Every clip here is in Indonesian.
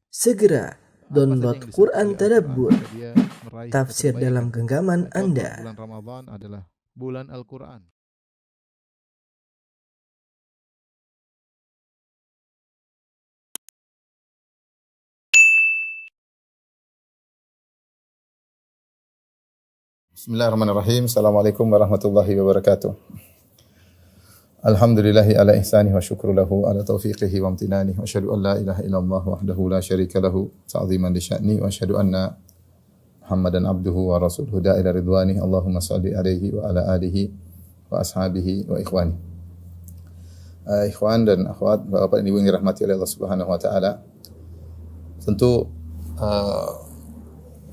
Segera download yang Quran disebut Tadabbur, Al-Quran, dia meraih tafsir kebaikan. dalam genggaman Contoh, Anda. bulan Ramadan adalah bulan Al-Quran. Bismillahirrahmanirrahim. Assalamualaikum warahmatullahi wabarakatuh. Alhamdulillahi ala ihsanih wa syukru lahu ala taufiqihi wa amtinanih wa asyhadu an la ilaha illallah wahdahu la syarika lahu ta'ziman li sya'ni wa asyhadu anna Muhammadan abduhu wa rasuluhu da'ila ridwani. Allahumma salli alaihi wa ala alihi wa ashabihi wa ikhwani. Ikhwan dan akhwat, Bapak dan Ibu yang dirahmati oleh Allah Subhanahu wa taala. Tentu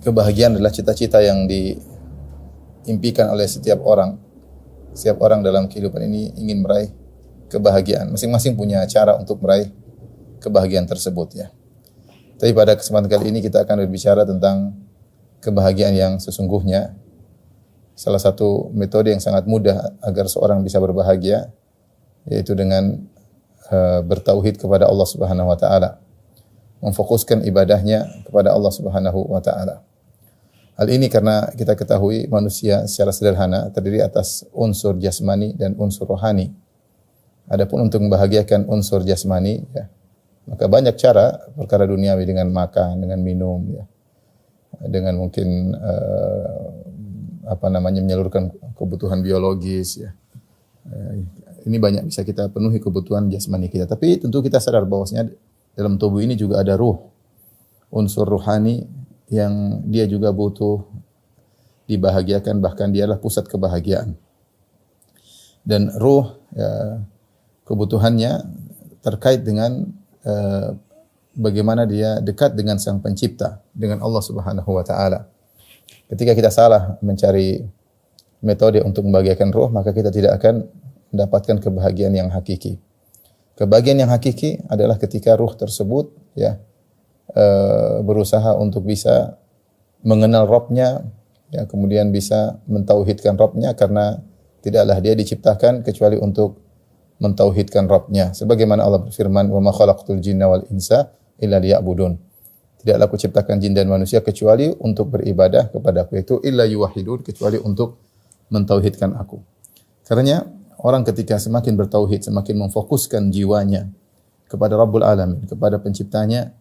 kebahagiaan adalah cita-cita yang diimpikan oleh setiap orang. Setiap orang dalam kehidupan ini ingin meraih kebahagiaan. Masing-masing punya cara untuk meraih kebahagiaan tersebut, ya. Tapi pada kesempatan kali ini kita akan berbicara tentang kebahagiaan yang sesungguhnya. Salah satu metode yang sangat mudah agar seorang bisa berbahagia yaitu dengan bertauhid kepada Allah Subhanahu wa taala. Memfokuskan ibadahnya kepada Allah Subhanahu wa taala. Hal ini karena kita ketahui manusia secara sederhana terdiri atas unsur jasmani dan unsur rohani. Adapun untuk membahagiakan unsur jasmani, ya, maka banyak cara perkara duniawi dengan makan, dengan minum, ya, dengan mungkin menyalurkan kebutuhan biologis, ya. Ini banyak bisa kita penuhi kebutuhan jasmani kita. Tapi tentu kita sadar bahwasanya dalam tubuh ini juga ada ruh, unsur rohani yang dia juga butuh dibahagiakan, bahkan dia adalah pusat kebahagiaan. Dan ruh, ya, kebutuhannya terkait dengan bagaimana dia dekat dengan Sang Pencipta, dengan Allah Subhanahu wa taala. Ketika kita salah mencari metode untuk membahagiakan ruh, maka kita tidak akan mendapatkan kebahagiaan yang hakiki. Kebahagiaan yang hakiki adalah ketika ruh tersebut, ya, berusaha untuk bisa mengenal Rabb-nya, ya, kemudian bisa mentauhidkan Rabb-nya, karena tidaklah dia diciptakan kecuali untuk mentauhidkan Rabb-nya. Sebagaimana Allah berfirman, "Wa ma khalaqtul jinna wal insa illa liya'budun." Tidaklah aku ciptakan jin dan manusia kecuali untuk beribadah kepada Aku, yaitu illa yuwahhidun, kecuali untuk mentauhidkan Aku. Karenanya orang ketika semakin bertauhid, semakin memfokuskan jiwanya kepada Rabbul Alamin, kepada Penciptanya,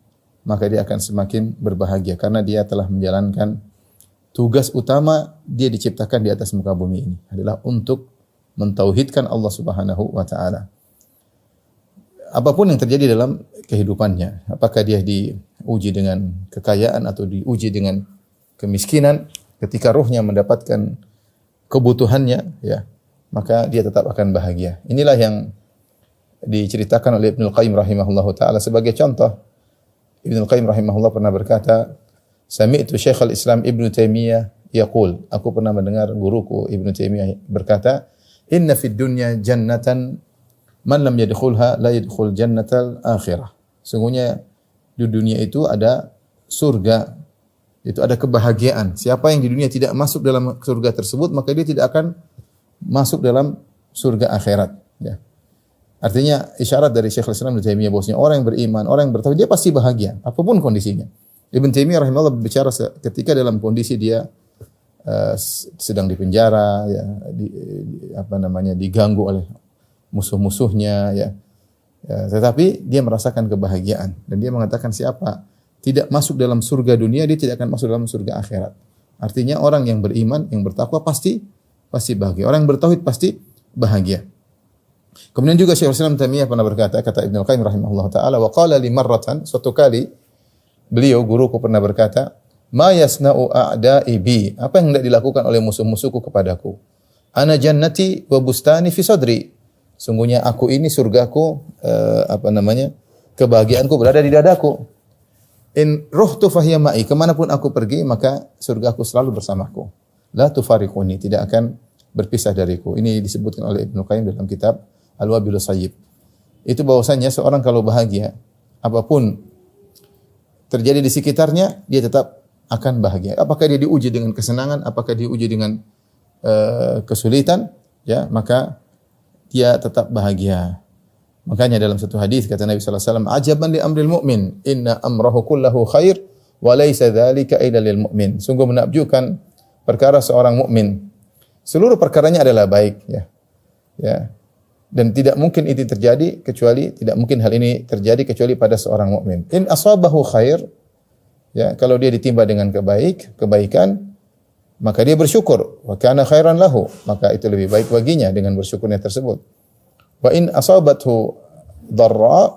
maka dia akan semakin berbahagia karena dia telah menjalankan tugas utama dia diciptakan di atas muka bumi ini, adalah untuk mentauhidkan Allah Subhanahu wa taala. Apapun yang terjadi dalam kehidupannya, apakah dia diuji dengan kekayaan atau diuji dengan kemiskinan, ketika ruhnya mendapatkan kebutuhannya, ya, maka dia tetap akan bahagia. Inilah yang diceritakan oleh Ibnu Qayyim rahimahullahu taala sebagai contoh. Ibnu Qayyim rahimahullah pernah berkata, "Sami'tu Syekhul Islam Ibnu Taimiyah yaqul," aku pernah mendengar guruku Ibnu Taimiyah berkata, "Inna fid dunya jannatan man lam yadkhulha la yadkhul jannatal akhirah." Sungguhnya di dunia itu ada surga, itu ada kebahagiaan. Siapa yang di dunia tidak masuk dalam surga tersebut, maka dia tidak akan masuk dalam surga akhirat, ya. Artinya isyarat dari Syekhul Islam Ibnu Taimiyah bahwasanya orang yang beriman, orang yang bertauhid, dia pasti bahagia apapun kondisinya. Ibnu Taimiyah rahimahullah berbicara ketika dalam kondisi dia sedang dipenjara, ya, diganggu oleh musuh-musuhnya, ya. Tetapi dia merasakan kebahagiaan dan dia mengatakan siapa tidak masuk dalam surga dunia, dia tidak akan masuk dalam surga akhirat. Artinya orang yang beriman, yang bertakwa pasti bahagia. Orang yang bertauhid pasti bahagia. Kemudian juga Syekhul Islam Taimiyah pernah berkata, kata Ibnu Qayyim rahimahullah taala, wa qala li marratan, suatu kali beliau guruku pernah berkata, "Ma yasna'u a'da'i bi?" Apa yang hendak dilakukan oleh musuh-musuhku kepadaku? "Ana jannati wa bustani fi sadri." Sungguhnya aku ini surgaku, kebahagiaanku berada di dadaku. "In ruhtu fahiya ma'i." Kemanapun aku pergi, maka surgaku selalu bersamaku. "La tufariquni." Tidak akan berpisah dariku. Ini disebutkan oleh Ibnu Qayyim dalam kitab Al-Wabilus Sayyib. Itu bahwasanya seorang kalau bahagia, apapun terjadi di sekitarnya, dia tetap akan bahagia. Apakah dia diuji dengan kesenangan, apakah diuji dengan kesulitan, ya, maka dia tetap bahagia. Makanya dalam satu hadis kata Nabi sallallahu alaihi wasallam, "Ajaban li amril mu'min, inna amrahu kullahu khair wa laisa dzalika illa lil mu'min." Sungguh menakjubkan perkara seorang mukmin. Seluruh perkaranya adalah baik, ya. Ya. Dan tidak mungkin itu terjadi kecuali tidak mungkin hal ini terjadi kecuali pada seorang mukmin. In asabahu khair, ya, kalau dia ditimba dengan kebaikan, maka dia bersyukur. Wa kana khairan lahu, maka itu lebih baik baginya dengan bersyukurnya tersebut. Wa in asabathu dharra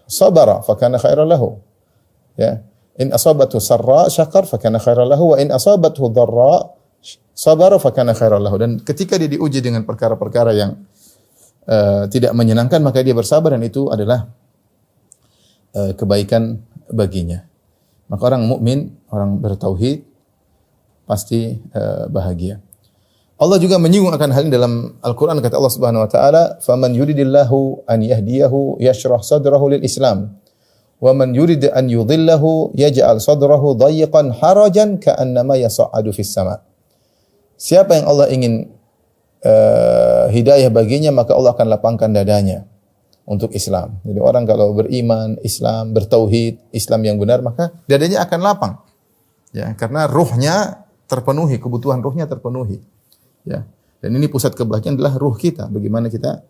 sabara fa kana khairan lahu. Ya. In asabathu sarra syakar fa kana khairan lahu wa in asabathu dharra sabara fa kana khairan lahu. Dan ketika dia diuji dengan perkara-perkara yang tidak menyenangkan, maka dia bersabar dan itu adalah kebaikan baginya. Maka orang mukmin, orang bertauhid pasti bahagia. Allah juga menyinggung akan hal ini dalam Al-Qur'an, kata Allah Subhanahu wa taala, "Faman yuridillahu an yahdiyahu yashrah sadrahu lil Islam, wa man yurid an yudhillahu yaj'al sadrahu dayyqan harajan ka'annama yas'adu fis sama'." Siapa yang Allah ingin hidayah baginya, maka Allah akan lapangkan dadanya untuk Islam. Jadi orang kalau beriman, Islam, bertauhid, Islam yang benar, maka dadanya akan lapang. Ya, karena ruhnya terpenuhi, kebutuhan ruhnya terpenuhi. Ya. Dan ini pusat kebahagiaan adalah ruh kita, bagaimana kita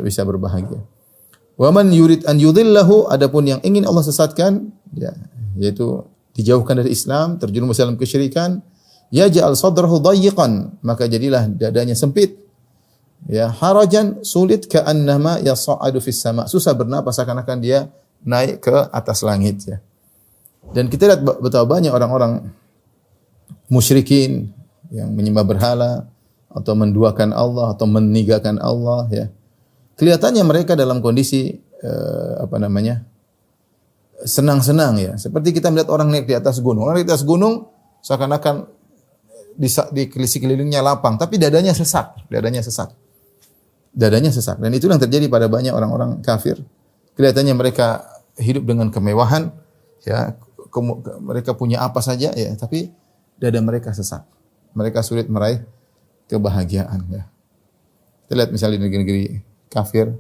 bisa berbahagia. Wa man yurid an yudhillahu, adapun yang ingin Allah sesatkan, ya, yaitu dijauhkan dari Islam, terjerumus dalam kesyirikan, yaj'al sadrahu dayyiqan, maka jadilah dadanya sempit. Ya, harajan, sulit, ka'annama yas'adu fis sama', susah bernapas seakan-akan dia naik ke atas langit, ya. Dan kita lihat betapa banyak orang-orang musyrikin yang menyembah berhala atau menduakan Allah atau meninggalkan Allah, ya. Kelihatannya mereka dalam kondisi senang-senang, ya. Seperti kita melihat orang naik di atas gunung. Orang naik di atas gunung seakan-akan di sekelilingnya lapang, tapi dadanya sesak. Dadanya sesak. Dan itu yang terjadi pada banyak orang-orang kafir. Kelihatannya mereka hidup dengan kemewahan, ya, mereka punya apa saja, ya, tapi dada mereka sesak. Mereka sulit meraih kebahagiaan, ya. Kita lihat misalnya di negeri-negeri kafir,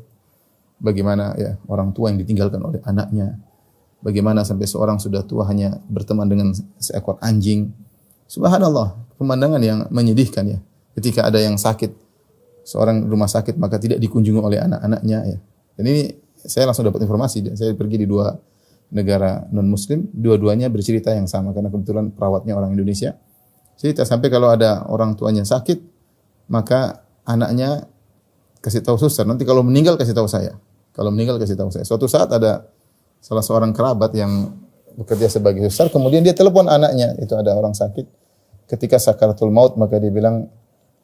bagaimana, ya, orang tua yang ditinggalkan oleh anaknya, bagaimana sampai seorang sudah tua hanya berteman dengan seekor anjing. Subhanallah, pemandangan yang menyedihkan, ya. Ketika ada yang sakit, seorang rumah sakit, maka tidak dikunjungi oleh anak-anaknya, ya. Dan ini saya langsung dapat informasi. Saya pergi di 2 negara non-Muslim, dua-duanya bercerita yang sama karena kebetulan perawatnya orang Indonesia. Cerita sampai kalau ada orang tuanya sakit, maka anaknya kasih tahu suster, nanti kalau meninggal kasih tahu saya. Kalau meninggal kasih tahu saya. Suatu saat ada salah seorang kerabat yang bekerja sebagai suster, kemudian dia telepon anaknya, itu ada orang sakit. Ketika sakaratul maut, maka dia bilang,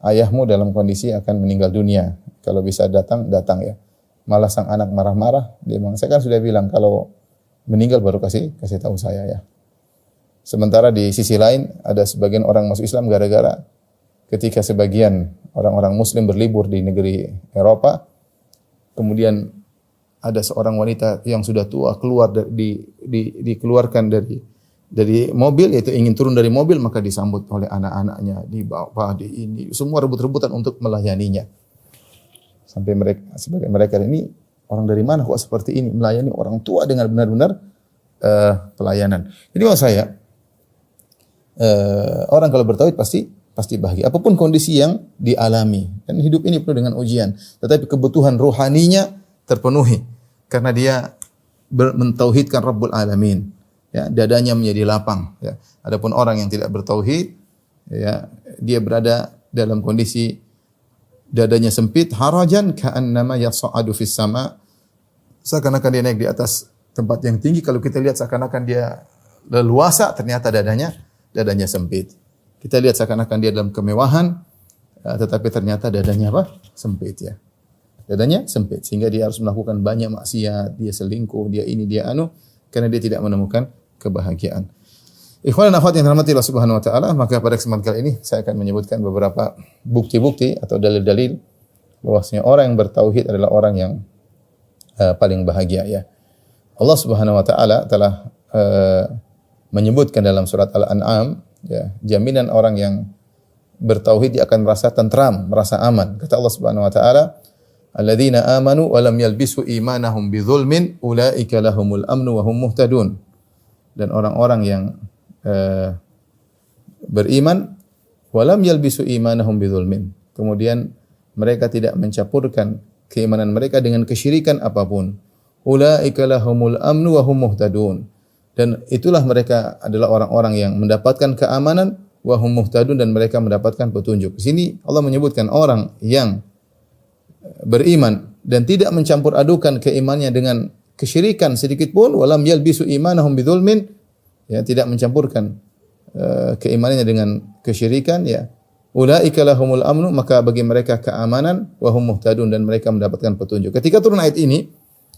ayahmu dalam kondisi akan meninggal dunia. Kalau bisa datang, ya. Malah sang anak marah-marah. Dia bilang, saya kan sudah bilang kalau meninggal baru kasih tahu saya, ya. Sementara di sisi lain ada sebagian orang masuk Islam gara-gara ketika sebagian orang-orang Muslim berlibur di negeri Eropa, kemudian ada seorang wanita yang sudah tua keluar dikeluarkan dari mobil, yaitu ingin turun dari mobil, maka disambut oleh anak-anaknya, dibawa, ini semua rebut-rebutan untuk melayaninya. Sampai sebagian mereka ini orang dari mana kok seperti ini melayani orang tua dengan benar-benar pelayanan. Jadi maksud saya, orang kalau bertauhid pasti bahagia. Apapun kondisi yang dialami. Dan hidup ini penuh dengan ujian. Tetapi kebutuhan rohaninya terpenuhi. Karena dia mentauhidkan Rabbul Alamin. Ya, dadanya menjadi lapang. Ya. Adapun orang yang tidak bertauhid, ya, dia berada dalam kondisi dadanya sempit, harajan ka'annama yas'adu fis sama'. Seakan-akan dia naik di atas tempat yang tinggi. Kalau kita lihat seakan-akan dia leluasa, ternyata dadanya sempit. Kita lihat seakan-akan dia dalam kemewahan, tetapi ternyata dadanya sempit, ya. Dadanya sempit sehingga dia harus melakukan banyak maksiat, dia selingkuh, dia ini, dia anu, karena dia tidak menemukan kebahagiaan. Ikhwan dan akhwat yang dirahmati Allah Subhanahu wa taala, maka pada kesempatan kali ini saya akan menyebutkan beberapa bukti-bukti atau dalil-dalil bahwasanya orang yang bertauhid adalah orang yang paling bahagia, ya. Allah Subhanahu wa taala telah menyebutkan dalam surat Al-An'am, ya, jaminan orang yang bertauhid dia akan merasa tentram, merasa aman. Kata Allah Subhanahu wa taala, Alladzina amanu wa lam yalbisu imanahum bidzulmin ulaika lahumul amnu wa hum muhtadun. Dan orang-orang yang beriman wa lam yalbisu imanahum bidzulmin. Kemudian mereka tidak mencampurkan keimanan mereka dengan kesyirikan apapun. Ulaika lahumul amnu wa hum muhtadun. Dan itulah mereka adalah orang-orang yang mendapatkan keamanan wa hum muhtadun, dan mereka mendapatkan petunjuk. Di sini Allah menyebutkan orang yang beriman dan tidak mencampur adukan keimanannya dengan kesyirikan sedikit pun, walam yalbisu imanahum bidzulmin, ya, tidak mencampurkan keimanannya dengan kesyirikan, ya. Ulaika lahumul amnu, maka bagi mereka keamanan, wa hum muhtadun, dan mereka mendapatkan petunjuk. Ketika turun ayat ini,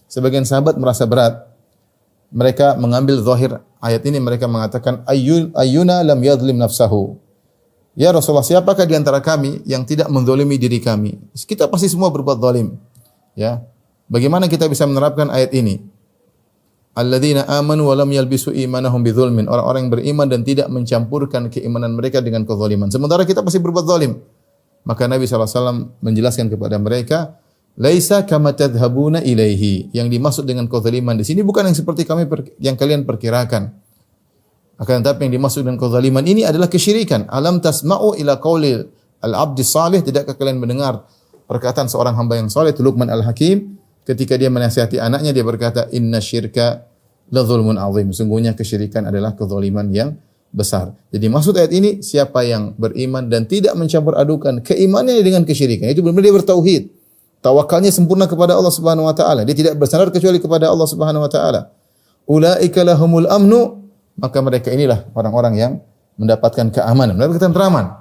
sebagian sahabat merasa berat. Mereka mengambil zahir ayat ini, mereka mengatakan ayyuna lam yadhlim nafsahu. Ya Rasulullah, siapakah di antara kami yang tidak menzalimi diri kami? Kita pasti semua berbuat zalim. Ya. Bagaimana kita bisa menerapkan ayat ini? Alladzina amanu wa lam yalbisu imanahum bidzulmin. Orang-orang yang beriman dan tidak mencampurkan keimanan mereka dengan kezaliman. Sementara kita pasti berbuat zalim. Maka Nabi SAW menjelaskan kepada mereka, laisa kama tadhhabuna ilaihi. Yang dimaksud dengan kezaliman di sini bukan yang seperti yang kalian perkirakan. Akan tetapi yang dimaksud dengan kezaliman ini adalah kesyirikan. Alam tasma'u ila qaulil al-'abdi salih, tidakkah kalian mendengar perkataan seorang hamba yang saleh, Luqman al-Hakim, ketika dia menasihati anaknya, dia berkata, inna syirka la zulmun 'azim. Sungguhnya kesyirikan adalah kezaliman yang besar. Jadi maksud ayat ini, siapa yang beriman dan tidak mencampur adukan keimanannya dengan kesyirikan, itu benar-benar dia bertauhid. Tawakalnya sempurna kepada Allah Subhanahu wa taala. Dia tidak bersandar kecuali kepada Allah Subhanahu wa taala. Ulaika lahumul amnu, maka mereka inilah orang-orang yang mendapatkan keamanan, mendapatkan ketenteraman.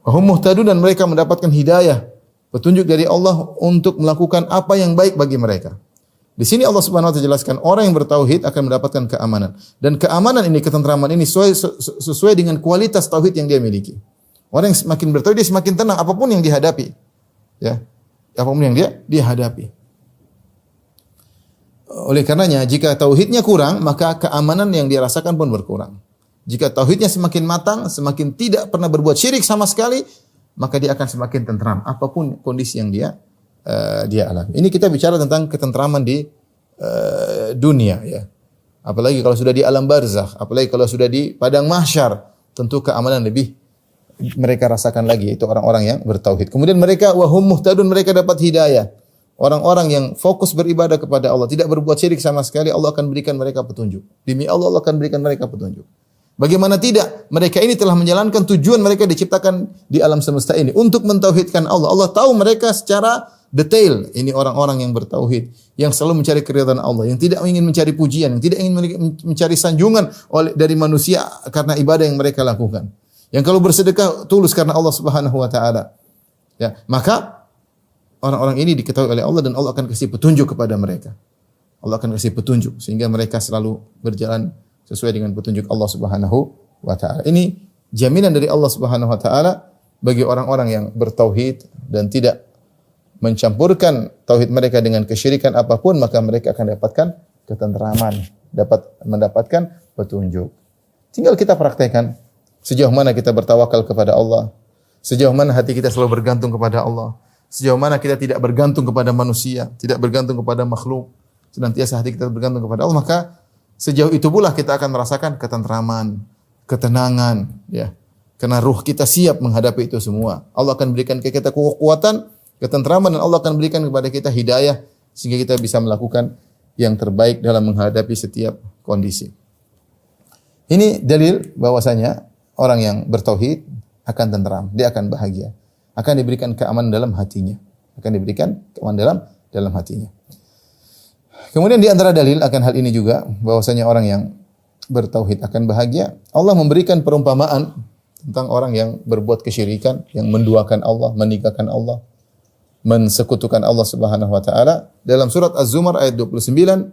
Wa hum muhtadun, dan mereka mendapatkan hidayah, petunjuk dari Allah untuk melakukan apa yang baik bagi mereka. Di sini Allah Subhanahu wa taala jelaskan orang yang bertauhid akan mendapatkan keamanan. Dan keamanan ini, ketenteraman ini sesuai dengan kualitas tauhid yang dia miliki. Orang yang semakin bertauhid dia semakin tenang apapun yang dihadapi. Ya. Apapun yang dia hadapi. Oleh karenanya, jika tauhidnya kurang, maka keamanan yang dia rasakan pun berkurang. Jika tauhidnya semakin matang, semakin tidak pernah berbuat syirik sama sekali, maka dia akan semakin tentram apapun kondisi yang dia alami. Ini kita bicara tentang ketentraman di dunia, ya. Apalagi kalau sudah di alam barzakh, apalagi kalau sudah di padang mahsyar, tentu keamanan lebih mereka rasakan lagi, itu orang-orang yang bertauhid. Kemudian mereka wahum muhtadun, mereka dapat hidayah. Orang-orang yang fokus beribadah kepada Allah, tidak berbuat syirik sama sekali, Allah akan berikan mereka petunjuk. Demi Allah, Allah akan berikan mereka petunjuk. Bagaimana tidak? Mereka ini telah menjalankan tujuan mereka diciptakan di alam semesta ini untuk mentauhidkan Allah. Allah tahu mereka secara detail. Ini orang-orang yang bertauhid, yang selalu mencari keridhaan Allah, yang tidak ingin mencari pujian, yang tidak ingin mencari sanjungan dari manusia karena ibadah yang mereka lakukan. Yang kalau bersedekah tulus karena Allah Subhanahu wa taala. Ya, maka orang-orang ini diketahui oleh Allah, dan Allah akan kasih petunjuk kepada mereka. Allah akan kasih petunjuk sehingga mereka selalu berjalan sesuai dengan petunjuk Allah Subhanahu wa taala. Ini jaminan dari Allah Subhanahu wa taala bagi orang-orang yang bertauhid dan tidak mencampurkan tauhid mereka dengan kesyirikan apapun, maka mereka akan dapatkan ketenteraman, dapat mendapatkan petunjuk. Tinggal kita praktekkan. Sejauh mana kita bertawakal kepada Allah, sejauh mana hati kita selalu bergantung kepada Allah, sejauh mana kita tidak bergantung kepada manusia, tidak bergantung kepada makhluk, senantiasa hati kita bergantung kepada Allah, maka sejauh itu pula kita akan merasakan ketenteraman, ketenangan, ya. Karena ruh kita siap menghadapi itu semua. Allah akan berikan kepada kita kekuatan, ketenteraman, dan Allah akan berikan kepada kita hidayah sehingga kita bisa melakukan yang terbaik dalam menghadapi setiap kondisi. Ini dalil bahwasanya orang yang bertauhid akan tenteram, dia akan bahagia, akan diberikan keamanan dalam hatinya, akan diberikan keamanan dalam hatinya. Kemudian di antara dalil akan hal ini juga bahwasanya orang yang bertauhid akan bahagia. Allah memberikan perumpamaan tentang orang yang berbuat kesyirikan, yang menduakan Allah, meninggalkan Allah, mensekutukan Allah Subhanahu wa taala. Dalam surat Az-Zumar ayat 29,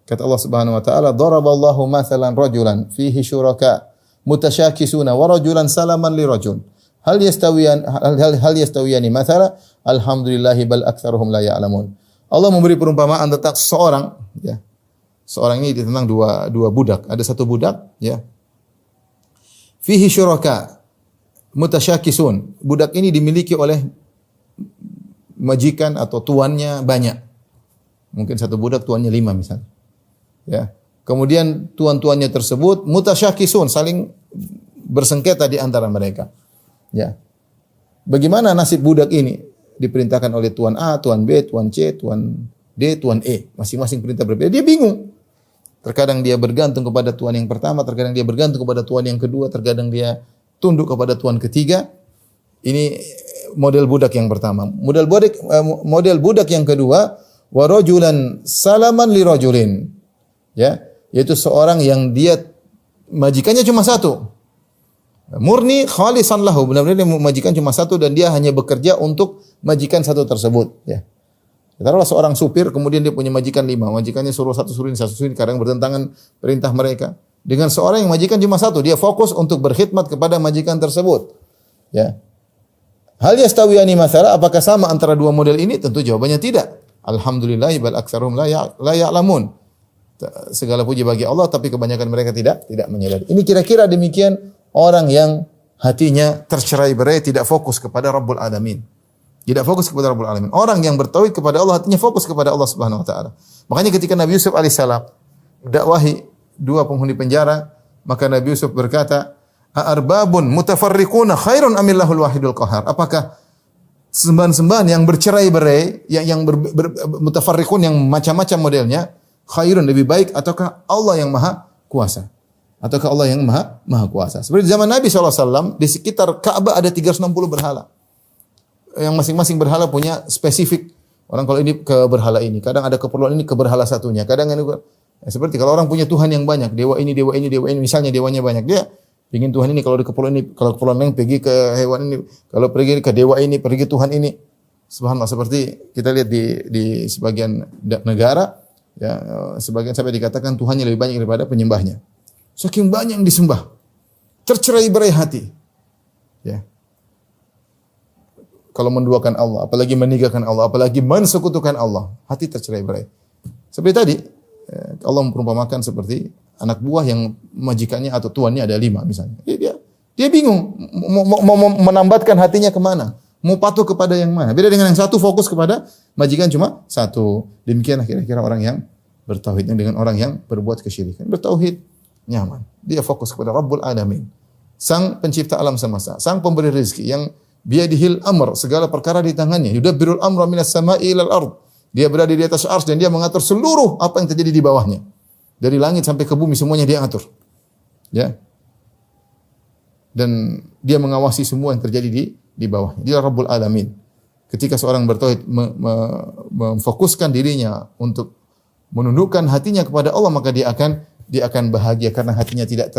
kata Allah Subhanahu wa taala, "Daraballahu mathalan rajulan fihi syuraka mutasyakisuna wa rajulan salaman li rajul. Hal yastawiyani mathala? Alhamdulillahi bal aktsaruhum la ya'lamun." Allah memberi perumpamaan tentang seorang, ya. Seorang ini tentang dua budak. Ada satu budak, ya. Fihi syuraka mutasyakisun. Budak ini dimiliki oleh majikan atau tuannya banyak. Mungkin satu budak tuannya 5 misalnya. Ya. Kemudian tuan-tuannya tersebut mutasyakisun, saling bersengketa di antara mereka. Ya. Bagaimana nasib budak ini? Diperintahkan oleh tuan A, tuan B, tuan C, tuan D, tuan E. Masing-masing perintah berbeda. Dia bingung. Terkadang dia bergantung kepada tuan yang pertama, terkadang dia bergantung kepada tuan yang kedua, terkadang dia tunduk kepada tuan ketiga. Ini model budak yang pertama. Model budak yang kedua, wa rajulan salaman li rajulin. Ya, yaitu seorang yang dia majikannya cuma satu. Murni khalisan lahu, benar-benar majikan cuma satu dan dia hanya bekerja untuk majikan satu tersebut, ya. Taruhlah seorang supir, kemudian dia punya majikan 5, majikannya suruh satu suruh ini, kadang bertentangan perintah mereka. Dengan seorang yang majikan cuma satu, dia fokus untuk berkhidmat kepada majikan tersebut. Ya. Hal yastawiyani masalah, apakah sama antara dua model ini? Tentu jawabannya tidak. Alhamdulillah bal aktsaruhum la ya'lamun. Segala puji bagi Allah, tapi kebanyakan mereka tidak menyadari. Ini kira-kira demikian orang yang hatinya tercerai-berai, tidak fokus kepada Rabbul Alamin. Tidak fokus kepada Rabbul Alamin. Orang yang bertauhid kepada Allah, hatinya fokus kepada Allah Subhanahu wa taala. Makanya ketika Nabi Yusuf alaihissalam dakwahi 2 penghuni penjara, maka Nabi Yusuf berkata, "A'arbabun mutafarriquna khairun amillahul wahidul qahar?" Apakah sembahan-sembahan yang bercerai-berai, yang mutafarriqun, yang macam-macam modelnya, khairun, lebih baik, ataukah Allah yang maha kuasa? Ataukah Allah yang maha kuasa? Seperti zaman Nabi SAW, di sekitar Ka'bah ada 360 berhala. Yang masing-masing berhala punya spesifik. Orang kalau ini ke berhala ini, kadang ada keperluan ini ke berhala satunya, kadang ini seperti kalau orang punya Tuhan yang banyak, dewa ini, misalnya dewanya banyak, dia ingin Tuhan ini, kalau ada keperluan ini, kalau keperluan lain pergi ke hewan ini, kalau pergi ke dewa ini, pergi ke Tuhan ini. Subhanallah, seperti kita lihat di sebagian negara, ya, sebagian sampai dikatakan Tuhannya lebih banyak daripada penyembahnya. Saking banyak yang disembah, tercerai-berai hati. Ya. Kalau menduakan Allah, apalagi meninggalkan Allah, apalagi mensekutukan Allah, hati tercerai-berai. Seperti tadi, Allah memperumpamakan seperti anak buah yang majikannya atau tuannya ada 5 misalnya. Dia bingung mau menambatkan hatinya kemana, mau patuh kepada yang mana. Beda dengan yang satu fokus kepada majikan cuma satu. Demikianlah kira-kira orang yang bertauhidnya dengan orang yang berbuat kesyirikan. Bertauhid nyaman. Dia fokus kepada Rabbul Alamin, Sang pencipta alam semesta, Sang pemberi rezeki yang biyadihil amr, segala perkara di tangannya. Yudabbirul amra minas sama'i ilal ard. Dia berada di atas arsy dan dia mengatur seluruh apa yang terjadi di bawahnya. Dari langit sampai ke bumi semuanya dia atur. Ya. Dan dia mengawasi semua yang terjadi di bawahnya. Dia Rabbul Alamin. Ketika seorang bertauhid memfokuskan dirinya untuk menundukkan hatinya kepada Allah, maka dia akan bahagia karena hatinya tidak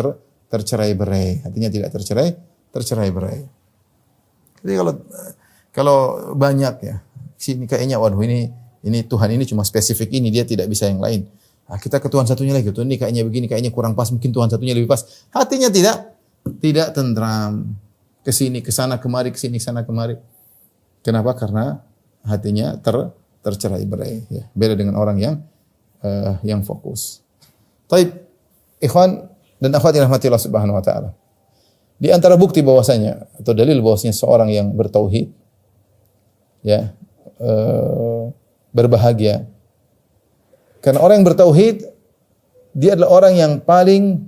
tercerai-berai. Hatinya tidak tercerai-berai. Jadi kalau banyak ya, sini kayaknya waduh ini Tuhan ini cuma spesifik ini, dia tidak bisa yang lain. Nah, kita ke Tuhan satunya lagi, Tuhan ini kayaknya begini, kayaknya kurang pas, mungkin Tuhan satunya lebih pas. Hatinya tidak tentram. Kesini, kesana, kemari, kesini, kesana, kemari. Kenapa? Karena hatinya tercerai-berai. Ya. Beda dengan orang yang fokus. Taib, ikhwan dan akhwat yang rahmati Allah Subhanahu wa taala. Di antara bukti bahwasanya atau dalil bahwasanya seorang yang bertauhid ya berbahagia. Karena orang yang bertauhid dia adalah orang yang paling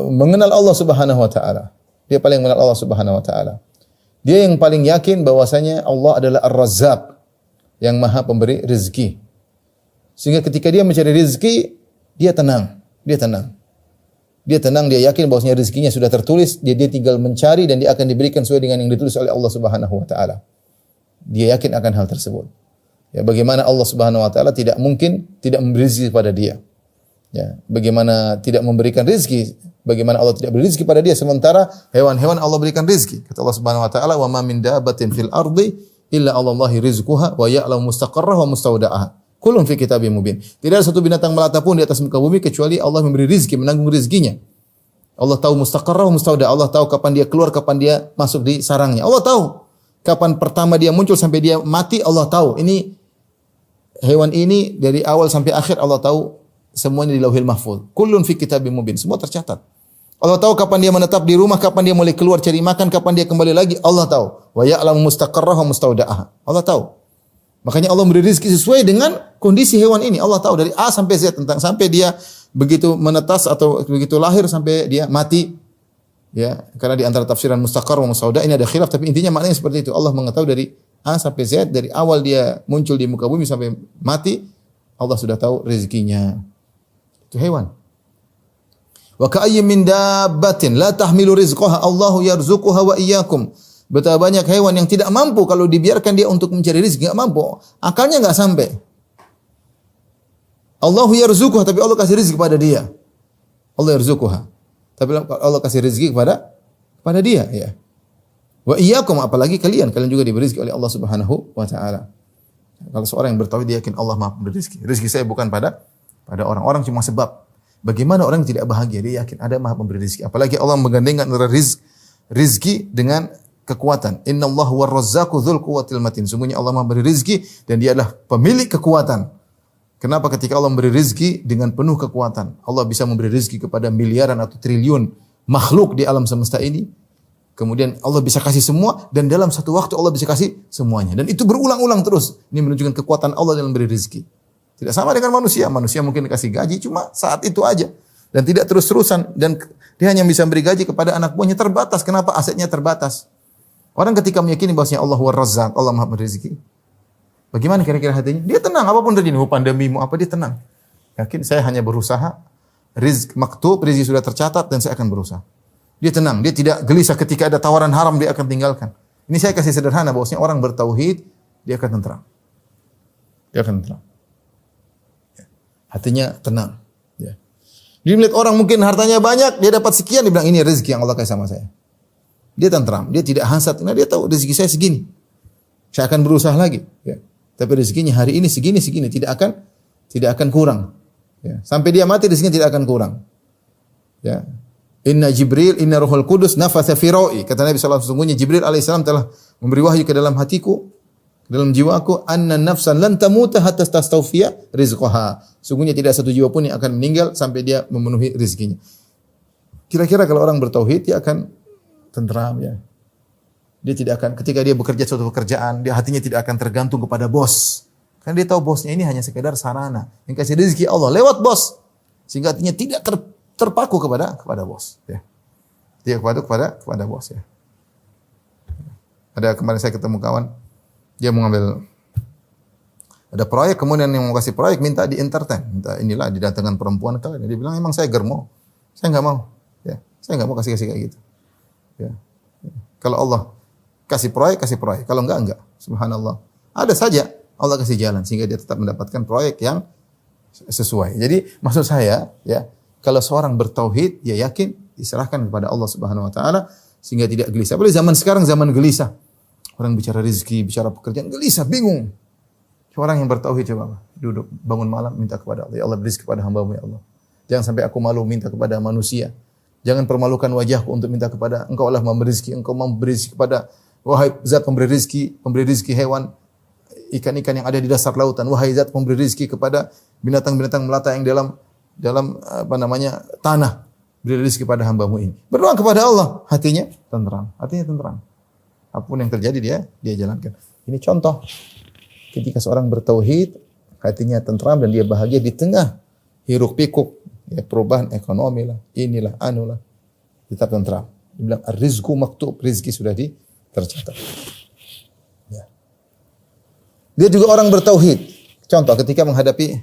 mengenal Allah Subhanahu wa taala. Dia paling mengenal Allah Subhanahu wa taala. Dia yang paling yakin bahwasanya Allah adalah Ar-Razzaq, yang Maha pemberi rezeki. Sehingga ketika dia mencari rezeki, dia tenang. Dia yakin bahwasanya rezekinya sudah tertulis, dia tinggal mencari dan dia akan diberikan sesuai dengan yang ditulis oleh Allah Subhanahu wa taala. Dia yakin akan hal tersebut. Ya, bagaimana Allah Subhanahu wa taala tidak mungkin tidak memberi rezeki kepada dia. Ya, bagaimana tidak memberikan rezeki, bagaimana Allah tidak beri rezeki pada dia sementara hewan-hewan Allah berikan rezeki. Kata Allah Subhanahu wa taala, "Wa ma min dabbatin fil ardi illa 'alallahi rizquha wa ya'lamu mustaqarraha wa mustawda'aha. Kullun fi kitabim mubin." Tidak ada satu binatang melata pun di atas muka bumi kecuali Allah memberi rezeki, menanggung rezekinya. Allah tahu mustaqarrah wa mustawda'ah. Allah tahu kapan dia keluar, kapan dia masuk di sarangnya. Allah tahu kapan pertama dia muncul sampai dia mati. Allah tahu. Ini hewan ini dari awal sampai akhir Allah tahu semuanya di Lauhil Mahfuz. Kullun fi kitabim mubin. Semua tercatat. Allah tahu kapan dia menetap di rumah, kapan dia mulai keluar cari makan, kapan dia kembali lagi, Allah tahu. Wa ya'lamu mustaqarraha wa mustaudaha. Allah tahu. Makanya Allah memberi rezeki sesuai dengan kondisi hewan ini. Allah tahu dari A sampai Z tentang sampai dia begitu menetas atau begitu lahir sampai dia mati. Ya, karena di antara tafsiran mustaqarr wa mustaudah ini ada khilaf, tapi intinya maknanya seperti itu. Allah mengetahui dari A sampai Z, dari awal dia muncul di muka bumi sampai mati, Allah sudah tahu rezekinya. Itu hewan. Wa ka'ayyin min dabbatin la tahmilu rizqaha Allahu yarzuquha wa iyyakum. Betapa banyak hewan yang tidak mampu kalau dibiarkan dia untuk mencari rezeki, enggak mampu. Akalnya enggak sampai. Allahu yarzuquha, tapi Allah kasih rezeki kepada dia. Allah yarzuquha. Tapi Allah kasih rezeki kepada dia, ya. Wa iyyakum, apalagi kalian juga diberi rezeki oleh Allah Subhanahu wa taala. Kalau seorang yang bertauhid dia yakin Allah Maha Pemberi rezeki. Rezeki saya bukan pada orang cuma sebab. Bagaimana orang yang tidak bahagia? Dia yakin ada Maha Pemberi rezeki. Apalagi Allah menggandengkan antara rizki dengan kekuatan. Innallaha war-razzaqu dzul quwwatil matin. Sungguhnya Allah Maha Pemberi rezeki dan Dia adalah pemilik kekuatan. Kenapa ketika Allah memberi rezeki dengan penuh kekuatan? Allah bisa memberi rezeki kepada miliaran atau triliun makhluk di alam semesta ini. Kemudian Allah bisa kasih semua dan dalam satu waktu Allah bisa kasih semuanya. Dan itu berulang-ulang terus. Ini menunjukkan kekuatan Allah dalam memberi rezeki. Tidak sama dengan manusia. Manusia mungkin dikasih gaji cuma saat itu aja. Dan tidak terus-terusan. Dan dia hanya bisa beri gaji kepada anak buahnya terbatas. Kenapa? Asetnya terbatas. Orang ketika meyakini bahwasanya Allah war-razzaq, Allah Maha Pemberi rezeki. Bagaimana kira-kira hatinya? Dia tenang. Apapun terjadi, pandemi mau apa, dia tenang. Yakin saya hanya berusaha. Rizq maktub, rezeki sudah tercatat dan saya akan berusaha. Dia tenang. Dia tidak gelisah ketika ada tawaran haram, dia akan tinggalkan. Ini saya kasih sederhana bahwasanya orang bertauhid, dia akan tenang. Dia akan tenang. Hatinya tenang. Ya. Dia melihat orang mungkin hartanya banyak, dia dapat sekian, dia bilang ini rezeki yang Allah kasih sama saya. Dia tentram, dia tidak hasad, karena dia tahu rezeki saya segini. Saya akan berusaha lagi. Ya. Tapi rezekinya hari ini segini, tidak akan kurang. Ya. Sampai dia mati rezekinya tidak akan kurang. Ya. Inna Jibril, inna Ruhul Qudus nafatha fi ra'i. Kata Nabi sallallahu alaihi wasallam, sungguhnya Jibril alaihissalam telah memberi wahyu ke dalam hatiku, dalam jiwaku, anna nafsan lan tamuta hatta tastawfiya rizqaha. Sungguhnya tidak satu jiwa pun yang akan meninggal sampai dia memenuhi rezekinya. Kira-kira kalau orang bertauhid dia akan tenteram, ya. Dia tidak akan, ketika dia bekerja suatu pekerjaan, dia hatinya tidak akan tergantung kepada bos. Karena dia tahu bosnya ini hanya sekedar sarana. Yang kasih rezeki Allah lewat bos. Sehingga hatinya tidak terpaku kepada bos, ya. Dia kepada bos, ya. Ada kemarin saya ketemu kawan, dia mau ngambil ada proyek, kemudian yang mau kasih proyek minta di entertain, minta inilah didatangkan perempuan atau dia bilang emang saya germo, saya nggak mau, ya, saya nggak mau kasih kayak gitu, ya. Kalau Allah kasih proyek, kalau enggak, subhanallah. Ada saja Allah kasih jalan sehingga dia tetap mendapatkan proyek yang sesuai. Jadi maksud saya, ya, kalau seorang bertauhid, dia yakin diserahkan kepada Allah Subhanahu Wa Taala sehingga tidak gelisah. Apalagi zaman sekarang zaman gelisah. Orang bicara rezeki, bicara pekerjaan, gelisah, bingung. Orang yang bertauhid coba duduk bangun malam minta kepada Allah, ya Allah beri rezeki kepada hamba-Mu ya Allah. Jangan sampai aku malu minta kepada manusia. Jangan permalukan wajahku untuk minta kepada Engkau Allah memberi rezeki, Engkau memberi rezeki kepada wahai zat pemberi rezeki hewan, ikan-ikan yang ada di dasar lautan, wahai zat pemberi rezeki kepada binatang-binatang melata yang dalam tanah. Beri rezeki kepada hamba-Mu ini. Berdoa kepada Allah, hatinya tenteram. Apapun yang terjadi dia jalankan. Ini contoh ketika seorang bertauhid, hatinya tentram dan dia bahagia di tengah hiruk pikuk, ya, perubahan ekonomi lah, inilah, anulah, tetap tentram. Dia bilang ar-rizqu maktub, rezeki sudah tercatat. Ya. Dia juga orang bertauhid. Contoh ketika menghadapi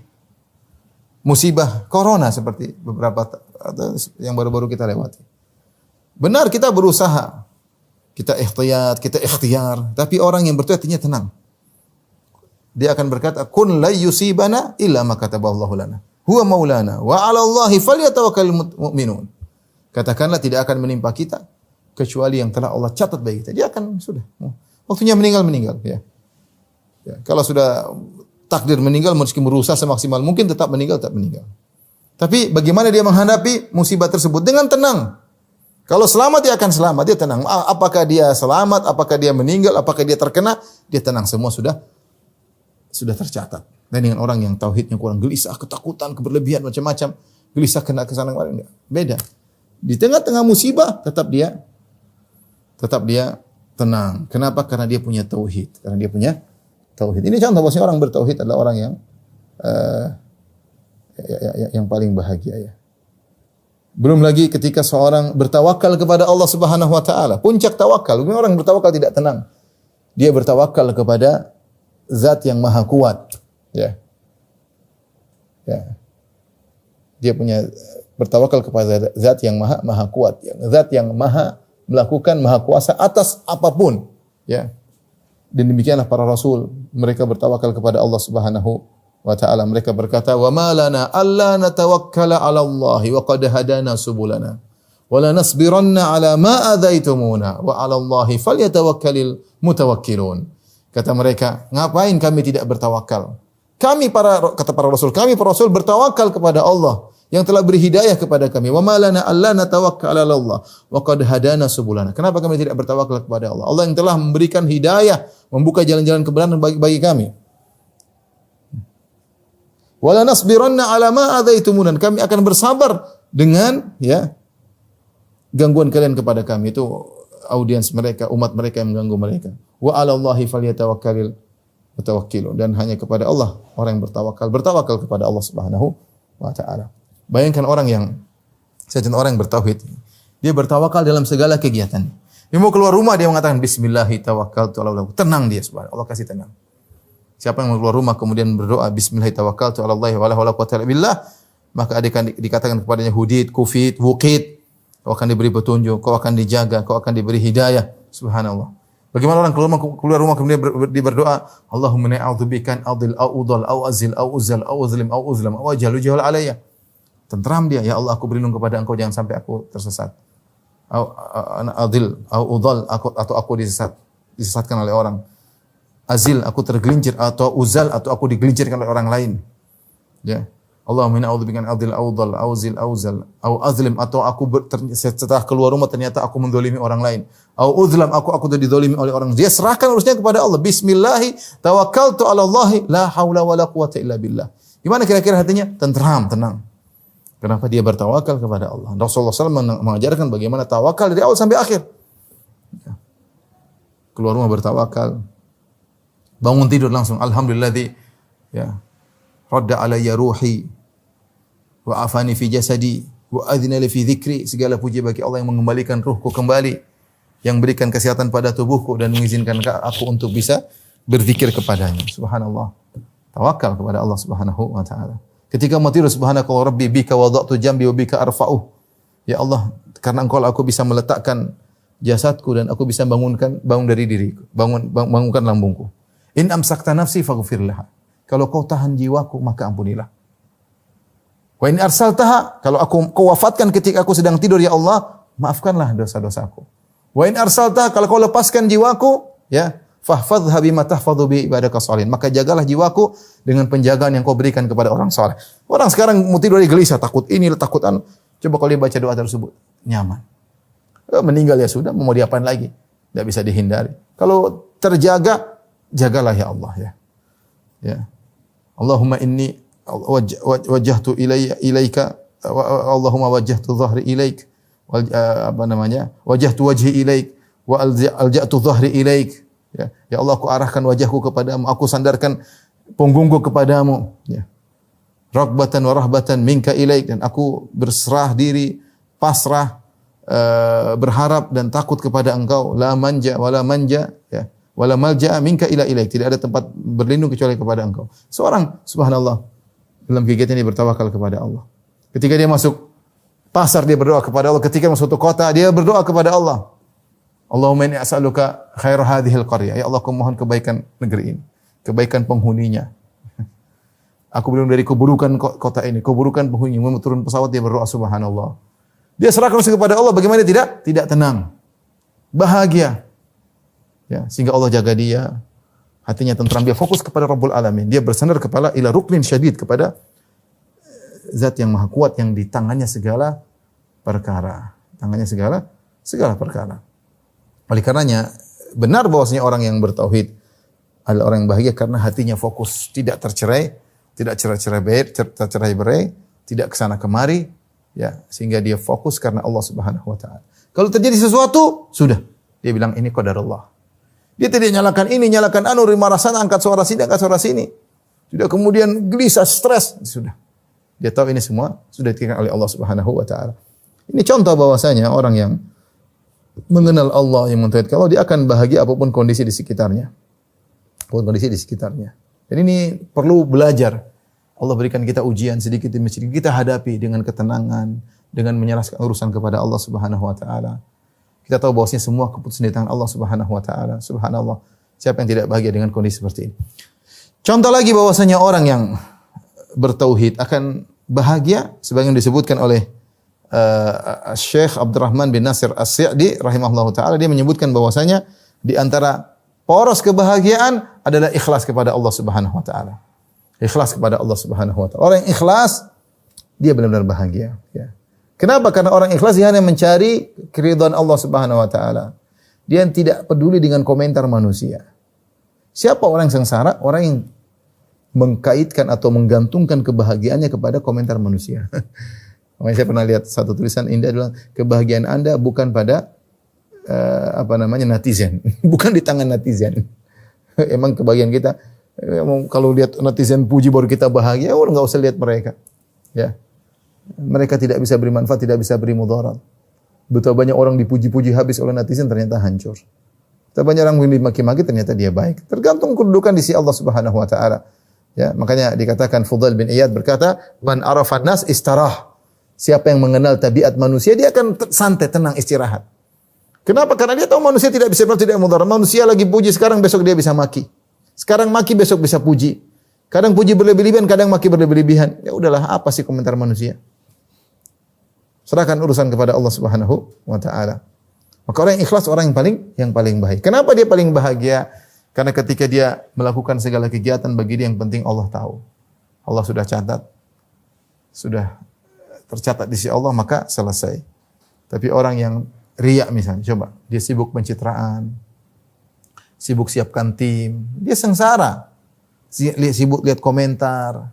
musibah corona seperti beberapa yang baru-baru kita lewati. Benar kita berusaha, kita ikhtiar, tapi orang yang bertauhid hatinya tenang. Dia akan berkata, "Kun la yusibana illa ma kataballahu lana. Huwa maulana wa 'ala Allahi falyatawakkalul mu'minun." Katakanlah tidak akan menimpa kita kecuali yang telah Allah catat bagi kita. Dia akan sudah. Waktunya meninggal, ya. Ya, kalau sudah takdir meninggal, meski berusaha semaksimal mungkin tetap meninggal. Tapi bagaimana dia menghadapi musibah tersebut dengan tenang? Kalau selamat dia akan selamat, dia tenang. Apakah dia selamat, apakah dia meninggal, apakah dia terkena, dia tenang, semua sudah tercatat. Dan dengan orang yang tauhidnya kurang gelisah, ketakutan, keberlebihan macam-macam, gelisah kena kesana kemari, enggak. Beda. Di tengah-tengah musibah tetap dia tenang. Kenapa? Karena dia punya tauhid. Karena dia punya tauhid. Ini contoh bahwasanya orang bertauhid adalah orang yang paling bahagia ya. Belum lagi ketika seorang bertawakal kepada Allah Subhanahu wa taala. Puncak tawakal. Orang bertawakal tidak tenang. Dia bertawakal kepada Zat yang Maha Kuat. Ya. Ya. Dia punya bertawakal kepada Zat yang Maha Kuat, Zat yang Maha melakukan, Maha Kuasa atas apapun, ya. Dan demikianlah para rasul, mereka bertawakal kepada Allah Subhanahu wa taala. Mereka berkata, "Wa ma lana alla natawakkala 'ala Allah wa qad hadana subulana wa la nasbiranna 'ala ma adaitumuna wa 'ala Allah falyatawakkalul mutawakkilun." Kata mereka, ngapain kami tidak bertawakal? Kata para rasul, kami para rasul bertawakal kepada Allah yang telah beri hidayah kepada kami. Wa ma lana alla natawakkal 'ala Allah wa qad hadana subulana. Kenapa kami tidak bertawakal kepada Allah? Allah yang telah memberikan hidayah, membuka jalan-jalan kebenaran bagi kami. Wa la nasbiranna 'ala ma adzaitumuna. Kami akan bersabar dengan gangguan kalian kepada kami. Itu audiens mereka, umat mereka yang mengganggu mereka. Wa 'ala Allahi falyatawakkalul mutawakkilun. Dan hanya kepada Allah orang yang bertawakal kepada Allah Subhanahu wa taala. Bayangkan orang yang bertauhid, dia bertawakal dalam segala kegiatan. Dia mau keluar rumah dia mengatakan bismillahi tawakkaltu 'ala Allah. Tenang dia subhanallah, Allah kasih tenang. Siapa yang mau keluar rumah kemudian berdoa bismillahi tawakkaltu 'ala Allah wa la haula quwwata illa billah, maka dikatakan kepadanya hudit, kufit, wuqit. Kau akan diberi petunjuk, kau akan dijaga, kau akan diberi hidayah. Subhanallah. Bagaimana orang keluar rumah kemudian dia berdoa, Allahumma inni a'udzubika an adil au udal au azil au uzal au uzlim au uzlam au ajalu jahal alayya. Tentram dia, ya Allah aku berlindung kepada Engkau jangan sampai aku tersesat. Au adil au udal atau aku disesatkan oleh orang. Azil aku tergelincir atau uzal atau aku digelincirkan oleh orang lain. Ya. Allahumma inni a'udzubika an adil au udal au zil au zal au azlim atau aku setelah keluar rumah ternyata aku mendolimi orang lain. Au uzlam aku didolimi oleh orang. Dia serahkan urusnya kepada Allah. Bismillahi tawakkaltu 'ala Allah la haula wala quwata illa billah. Gimana kira-kira hatinya? Tenteram, tenang. Kenapa dia bertawakal kepada Allah? Rasulullah SAW mengajarkan bagaimana tawakal dari awal sampai akhir. Keluar rumah bertawakal. Bangun tidur langsung alhamdulilladzi radda alayya ruhi wa afani fi jasadi wa adzina li fi dzikri. Segala puji bagi Allah yang mengembalikan ruhku kembali, yang berikan kesehatan pada tubuhku dan mengizinkan aku untuk bisa berzikir kepadanya. Subhanallah. Tawakal kepada Allah Subhanahu wa taala. Ketika mau tidur subhanaka wa rabbi bika wada'tu jambi wa bika arfa'u. Ya Allah, karena Engkau aku bisa meletakkan jasadku dan aku bisa bangun dari diriku, bangunkan lambungku. In amsakta nafsi faghfir laha. Kalau kau tahan jiwaku maka ampunilah. Wa in arsaltaha, kalau kau wafatkan ketika aku sedang tidur ya Allah, maafkanlah dosa-dosaku. Wa in arsaltaha, kalau kau lepaskan jiwaku, fahfadhha bima tahfadhu bi ibadaka shalihin. Maka jagalah jiwaku dengan penjagaan yang kau berikan kepada orang saleh. Orang sekarang mau tidur dia gelisah, takut ini, takut anu. Coba kalau dia baca doa tersebut, nyaman. Meninggal ya sudah, mau diapain lagi? Tidak bisa dihindari. Kalau terjaga, jagalah ya Allah ya. Allahumma inni wajjahtu ilaika Allahumma wajjahtu dhahri ilaik wajjahtu wajhi ilaik wa alja'tu dhahri ilaik. Ya Allah, aku arahkan wajahku kepadamu, aku sandarkan punggungku kepadamu. Raghbatan wa rahbatan minka ilaik, dan aku berserah diri, pasrah, berharap dan takut kepada Engkau. La manja wala manja wala malja'a minka ila ilaik. Tidak ada tempat berlindung kecuali kepada Engkau. Seorang subhanallah dalam kegiatan dia bertawakal kepada Allah. Ketika dia masuk pasar dia berdoa kepada Allah, ketika masuk suatu kota dia berdoa kepada Allah. Allahumma inni as'aluka khair hadhil qaryah. Ya Allah, aku mohon kebaikan negeri ini, kebaikan penghuninya. Aku belum dari keburukan kota ini, keburukan penghuni. Mau turun pesawat dia berdoa subhanallah. Dia serahkan kepada Allah, bagaimana dia tidak tenang, bahagia. Sehingga Allah jaga dia, hatinya tentram, dia fokus kepada Rabbul Alamin. Dia bersandar kepala ila ruknin syadid, kepada Zat yang Maha Kuat yang di tangannya segala perkara. Tangannya segala perkara. Oleh karenanya benar bahwasanya orang yang bertauhid adalah orang yang bahagia karena hatinya fokus, tidak tercerai-berai, tidak kesana kemari, Ya, sehingga dia fokus karena Allah Subhanahu wa taala. Kalau terjadi sesuatu, sudah. Dia bilang ini qadarullah. Dia tidak nyalakan ini, nyalakan anu, marah sana, angkat suara sini, angkat suara sini. Sudah kemudian gelisah, stres, sudah. Dia tahu ini semua sudah ditakdirkan oleh Allah Subhanahu wa taala. Ini contoh bahwasanya orang yang mengenal Allah, yang mentauhidkan Allah, dia akan bahagia apapun kondisi di sekitarnya. Apapun kondisi di sekitarnya. Dan ini perlu belajar. Allah berikan kita ujian sedikit demi sedikit, kita hadapi dengan ketenangan, dengan menyerahkan urusan kepada Allah Subhanahu wa taala. Kita tahu bahwasanya semua keputusan di tangan Allah Subhanahu wa taala. Subhanallah. Siapa yang tidak bahagia dengan kondisi seperti ini? Contoh lagi bahwasanya orang yang bertauhid akan bahagia sebagaimana disebutkan oleh Syekh Abdurrahman bin Nasir As-Sa'di rahimahullahu taala, dia menyebutkan bahwasanya di antara poros kebahagiaan adalah ikhlas kepada Allah Subhanahu wa taala. Ikhlas kepada Allah Subhanahu wa taala. Orang yang ikhlas dia benar-benar bahagia, ya. Kenapa? Karena orang ikhlas dia hanya mencari keridhaan Allah Subhanahu wa taala. Dia tidak peduli dengan komentar manusia. Siapa orang yang sengsara? Orang yang mengkaitkan atau menggantungkan kebahagiaannya kepada komentar manusia. Makanya saya pernah lihat satu tulisan indah adalah kebahagiaan Anda bukan pada netizen, bukan di tangan netizen. Emang kebahagiaan kita kalau lihat netizen puji baru kita bahagia, orang enggak usah lihat mereka. Ya. Mereka tidak bisa beri manfaat, tidak bisa beri mudarat. Betapa banyak orang dipuji-puji habis oleh netizen ternyata hancur. Betapa banyak orang yang dimaki-maki ternyata dia baik. Tergantung kedudukan di sisi Allah Subhanahu wa taala. Ya, makanya dikatakan Fudail bin Iyad berkata, "Man arafan nas istarah." Siapa yang mengenal tabiat manusia, dia akan santai, tenang, istirahat. Kenapa? Karena dia tahu manusia tidak bisa tidak mudarat. Manusia lagi puji sekarang, besok dia bisa maki. Sekarang maki, besok bisa puji. Kadang puji berlebih-lebihan, kadang maki berlebih-lebihan. Ya udahlah, apa sih komentar manusia? Serahkan urusan kepada Allah Subhanahu wa taala. Maka orang yang ikhlas orang yang paling baik. Kenapa dia paling bahagia? Karena ketika dia melakukan segala kegiatan bagi dia yang penting Allah tahu. Allah sudah catat. Sudah tercatat di sisi Allah, maka selesai. Tapi orang yang riya misalnya, coba dia sibuk pencitraan, sibuk siapkan tim, dia sengsara. Sibuk lihat komentar.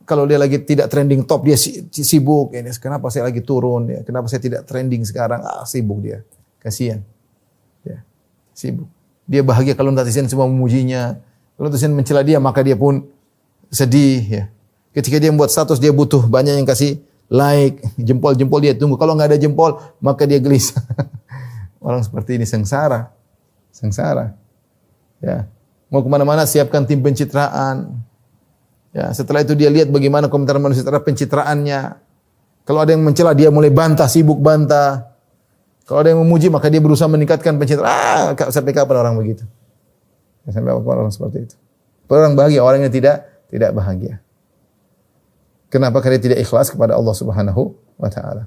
Kalau dia lagi tidak trending top, dia sibuk. Ini kenapa saya lagi turun? Ya, kenapa saya tidak trending sekarang? Sibuk dia. Kasihan. Ya, sibuk. Dia bahagia kalau netizen semua memujinya. Kalau netizen mencela dia, maka dia pun sedih. Ya. Ketika dia membuat status, dia butuh banyak yang kasih like, jempol-jempol dia tunggu. Kalau nggak ada jempol, maka dia gelisah. Orang seperti ini sengsara. Sengsara. Ya. Mau kemana-mana siapkan tim pencitraan. Ya, setelah itu dia lihat bagaimana komentar manusia terhadap pencitraannya. Kalau ada yang mencela, dia mulai bantah, sibuk bantah. Kalau ada yang memuji, maka dia berusaha meningkatkan pencitraan. Sampai kapan orang begitu? Sampai kapan orang seperti itu? Orang bahagia, orang yang tidak bahagia. Kenapa? Karena dia tidak ikhlas kepada Allah Subhanahu wa taala.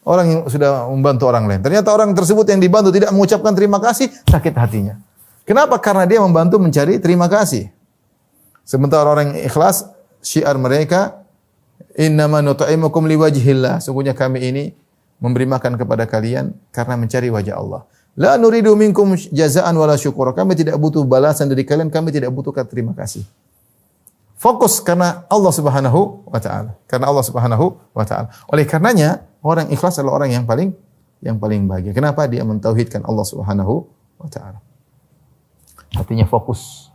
Orang yang sudah membantu orang lain, ternyata orang tersebut yang dibantu tidak mengucapkan terima kasih, sakit hatinya. Kenapa? Karena dia membantu mencari terima kasih. Sementara orang yang ikhlas, syiar mereka, innama nut'imukum liwajhillah. Sungguhnya kami ini memberi makan kepada kalian karena mencari wajah Allah. La nuridu minkum jazaan wala syukura. Kami tidak butuh balasan dari kalian, kami tidak butuh terima kasih. Fokus karena Allah Subhanahu wa taala. Karena Allah Subhanahu wa taala. Oleh karenanya, orang ikhlas adalah orang yang paling bahagia. Kenapa? Dia mentauhidkan Allah Subhanahu wa taala. Hatinya fokus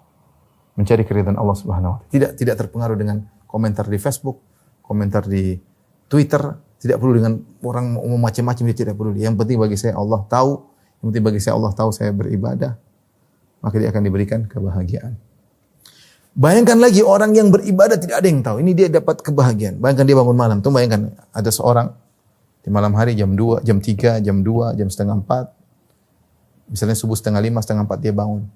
mencari keridhaan Allah Subhanahu wa taala. Tidak terpengaruh dengan komentar di Facebook, komentar di Twitter, tidak perlu dengan orang mau macam-macam, dia tidak perlu. Yang penting bagi saya Allah tahu, yang penting bagi saya Allah tahu saya beribadah, maka dia akan diberikan kebahagiaan. Bayangkan lagi orang yang beribadah tidak ada yang tahu. Ini dia dapat kebahagiaan. Bayangkan dia bangun malam. Tuh bayangkan ada seorang di malam hari jam 2, jam 3, jam 2, jam setengah 4. Misalnya subuh setengah 5, setengah 4 dia bangun.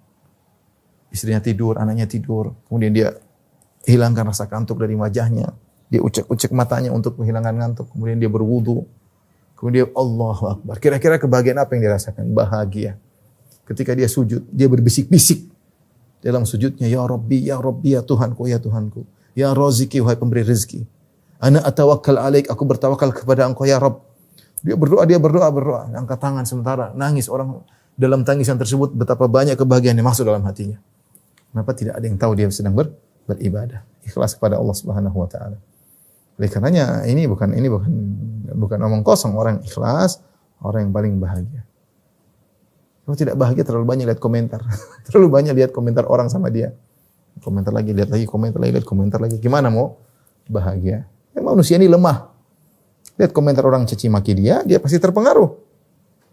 Istrinya tidur, anaknya tidur. Kemudian dia hilangkan rasa kantuk dari wajahnya. Dia ucek-ucek matanya untuk menghilangkan ngantuk. Kemudian dia berwudu. Kemudian dia Allahu Akbar. Kira-kira kebahagiaan apa yang dia rasakan? Bahagia. Ketika dia sujud, dia berbisik-bisik dalam sujudnya, ya Rabbi, ya Tuhanku, ya Tuhanku. Ya Raziki, wahai pemberi rezeki. Ana atawakkal alaik, aku bertawakal kepada Engkau ya Rabb. Dia berdoa. Angkat tangan sementara, nangis. Orang dalam tangisan tersebut betapa banyak kebahagiaan yang masuk dalam hatinya. Kenapa tidak ada yang tahu dia sedang beribadah? Ikhlas kepada Allah Subhanahu wa taala. Oleh karenanya ini bukan omong kosong. Orang ikhlas, orang yang paling bahagia. Kalau tidak bahagia terlalu banyak lihat komentar. Terlalu banyak lihat komentar orang sama dia. Komentar lagi, lihat lagi, komentar lagi, lihat komentar lagi. Gimana mau bahagia? Ya, manusia ini lemah. Lihat komentar orang caci maki dia pasti terpengaruh.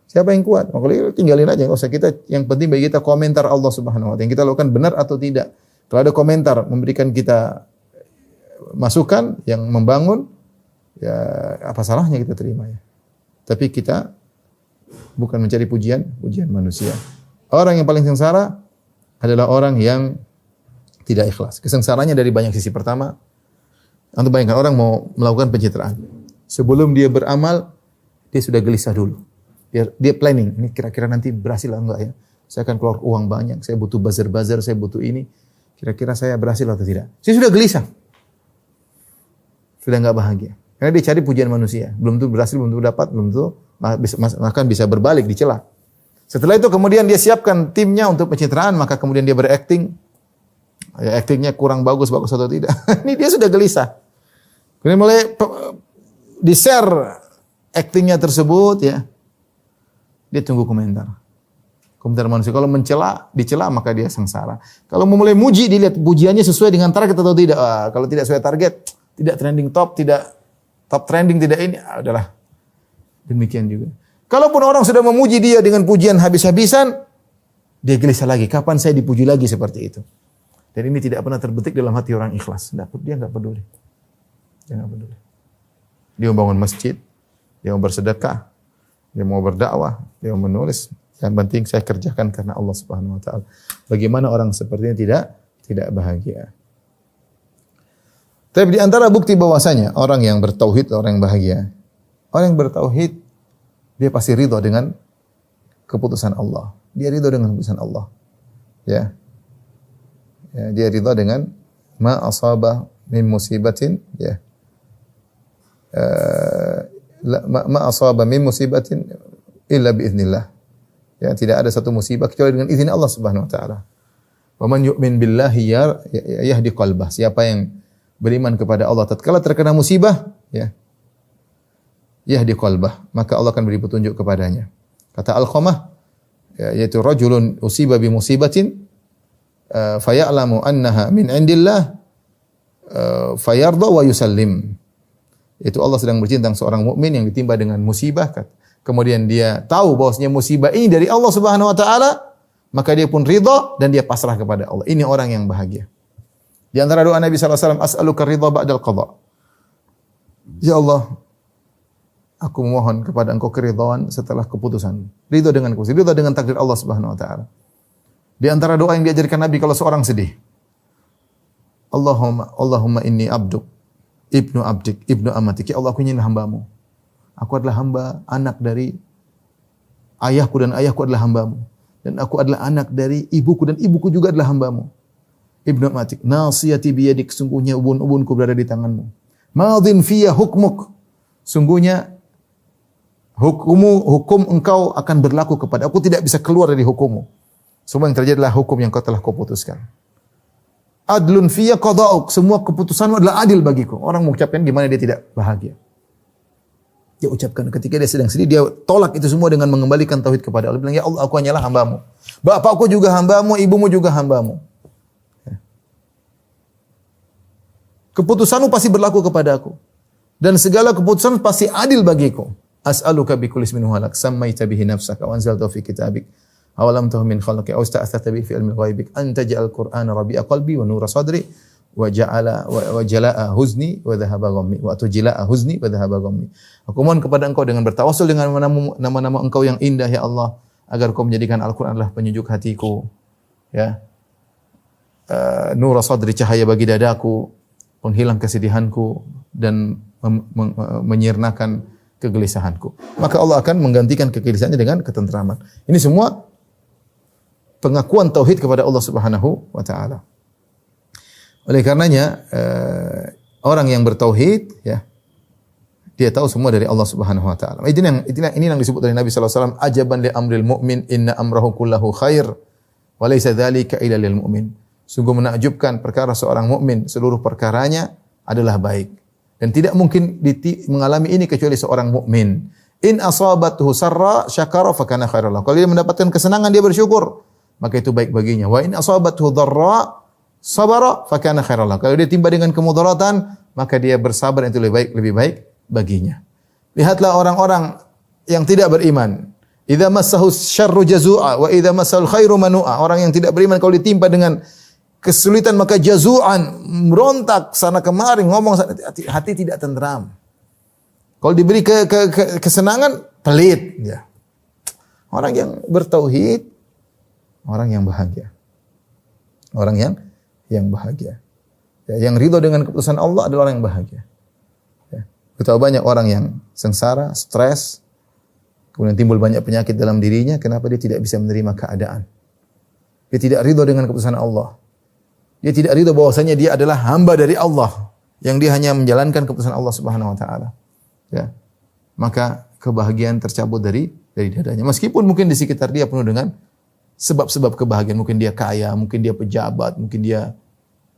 Siapa yang kuat? Kalau tinggalin aja, enggak usah kita. Yang penting bagi kita komentar Allah Subhanahu wa taala. Yang kita lakukan benar atau tidak. Kalau ada komentar memberikan kita masukan yang membangun, ya apa salahnya kita terima ya. Tapi kita bukan mencari pujian manusia. Orang yang paling sengsara adalah orang yang tidak ikhlas. Kesengsaranya dari banyak sisi. Pertama, antum bayangkan orang mau melakukan pencitraan. Sebelum dia beramal, dia sudah gelisah dulu. Dia planning, ini kira-kira nanti berhasil atau enggak ya? Saya akan keluar uang banyak, saya butuh buzzer, saya butuh ini. Kira-kira saya berhasil atau tidak? Saya sudah gelisah. Sudah enggak bahagia. Karena dia cari pujian manusia. Belum tentu berhasil, belum tentu dapat, belum tentu bahkan bisa berbalik, dicela. Setelah itu kemudian dia siapkan timnya untuk pencitraan, maka kemudian dia berakting. Ya, aktingnya kurang bagus atau tidak. Ini dia sudah gelisah. Kemudian mulai di-share aktingnya tersebut ya. Dia tunggu komentar. Komentar manusia. Kalau dicela maka dia sengsara. Kalau mulai muji, dilihat pujiannya sesuai dengan target atau tidak. Kalau tidak sesuai target, tidak trending top, tidak top trending, tidak ini, adalah demikian juga. Kalaupun orang sudah memuji dia dengan pujian habis-habisan, dia gelisah lagi. Kapan saya dipuji lagi seperti itu? Dan ini tidak pernah terbetik dalam hati orang ikhlas. Dia enggak peduli. Dia enggak peduli. Dia mau bangun masjid, dia mau bersedekah, dia mau berdakwah, dia mau menulis. Yang penting saya kerjakan karena Allah Subhanahu wa taala. Bagaimana orang seperti ini tidak bahagia? Tapi di antara bukti bahwasanya orang yang bertauhid orang yang bahagia. Orang yang bertauhid dia pasti ridha dengan keputusan Allah. Dia ridha dengan keputusan Allah. Ya. Dia ridha dengan ma asaba min musibatin, ya. Ma asaba min musibatin illa biiznillah. Ya, tidak ada satu musibah kecuali dengan izin Allah Subhanahu wa taala. Wa man yu'min billahi yahdi qalbah. Siapa yang beriman kepada Allah tatkala terkena musibah, ya. Yahdi qalbah, maka Allah akan beri petunjuk kepadanya. Kata Al-Qamah, ya, yaitu rajulun usiba bi musibatin faya'lamu annaha min indillah fayarda wa yusallim. Itu Allah sedang bercerita tentang seorang mukmin yang ditimpa dengan musibah, kemudian dia tahu bahwasanya musibah ini dari Allah Subhanahu wa taala, maka dia pun ridha dan dia pasrah kepada Allah. Ini orang yang bahagia. Di antara doa Nabi sallallahu alaihi wasallam, as'aluka ridha ba'dal qada. Ya Allah, aku memohon kepada Engkau keridhaan setelah keputusan. Ridha dengan keputusan, ridha dengan takdir Allah Subhanahu wa taala. Di antara doa yang diajarkan Nabi kalau seorang sedih, Allahumma inni abduk, ibnu abdik, ibnu amatik. Ya Allah, aku ini hamba-Mu. Aku adalah hamba, anak dari ayahku dan ayahku adalah hamba-Mu. Dan aku adalah anak dari ibuku dan ibuku juga adalah hamba-Mu. Ibnu amatik, nasiyati biyadik, sungguhnya ubun-ubunku berada di tangan-Mu. Madhin fiyya hukmuk, sungguhnya hukum Engkau akan berlaku kepada aku, tidak bisa keluar dari hukum-Mu. Semua yang terjadi adalah hukum yang Kau telah Kau putuskan. Adlun fiyya qada'uk, semua keputusan-Mu adalah adil bagiku. Orang mengucapkan gimana dia tidak bahagia. Dia ucapkan ketika dia sedang sedih, dia tolak itu semua dengan mengembalikan tauhid kepada Allah. Bilang, ya Allah, aku hanyalah hamba-Mu. Bapakku juga hamba-Mu, ibumu juga hamba-Mu. Keputusan-Mu pasti berlaku kepada aku. Dan segala keputusan pasti adil bagiku. As'aluka bikulli ismin huwa lak, sammaita bihi nafsaka wa anzaltahu fi kitabik. Awalam tahu min khalqi aw ista'athata bihi fi ilmi ghaibik anta ja'al qur'ana rabi'a qalbi wa nura sadri wa jala'a huzni wa dhahaba ghammi wa tujla'a huzni wa dhahaba ghammi. Aku mohon kepada Engkau dengan bertawassul dengan nama-nama Engkau yang indah ya Allah, agar Kau menjadikan Al-Qur'an adalah penyejuk hatiku, ya. Nura sadri, cahaya bagi dadaku, penghilang kesedihanku dan menyirnakan kegelisahanku. Maka Allah akan menggantikan kegelisahannya dengan ketentraman. Ini semua pengakuan tauhid kepada Allah Subhanahu wa taala. Oleh karenanya orang yang bertauhid, ya, dia tahu semua dari Allah Subhanahu wa taala. Ini yang disebut oleh Nabi sallallahu alaihi wasallam, ajaban li amril mu'min inna amrahu kullahu khair wa laysa dzalika illa lil mu'min. Sungguh menakjubkan perkara seorang mukmin, seluruh perkaranya adalah baik. Dan tidak mungkin mengalami ini kecuali seorang mukmin. In asabathu sarra syakara fa kana khairan lahu. Kalau dia mendapatkan kesenangan dia bersyukur, maka itu baik baginya. Wa in asabathu dharra sabara fa kana khairan lahu. Kalau dia timba dengan kemudaratan, maka dia bersabar, itu lebih baik baginya. Lihatlah orang-orang yang tidak beriman. Idza massahu syarru jazua wa idza massal khairu manua. Orang yang tidak beriman kalau ditimpa dengan kesulitan maka jazuan, merontak sana kemari, ngomong hati tidak tenteram. Kalau diberi kesenangan pelit, ya. Orang yang bertauhid, orang yang bahagia. Orang yang bahagia. Ya, yang ridho dengan keputusan Allah adalah orang yang bahagia. Ya. Betapa banyak orang yang sengsara, stres, kemudian timbul banyak penyakit dalam dirinya, kenapa dia tidak bisa menerima keadaan? Dia tidak ridho dengan keputusan Allah. Dia tidak ridho bahwasanya dia adalah hamba dari Allah, yang dia hanya menjalankan keputusan Allah Subhanahu wa taala. Ya. Maka kebahagiaan tercabut dari dadanya. Meskipun mungkin di sekitar dia penuh dengan sebab-sebab kebahagiaan, mungkin dia kaya, mungkin dia pejabat, mungkin dia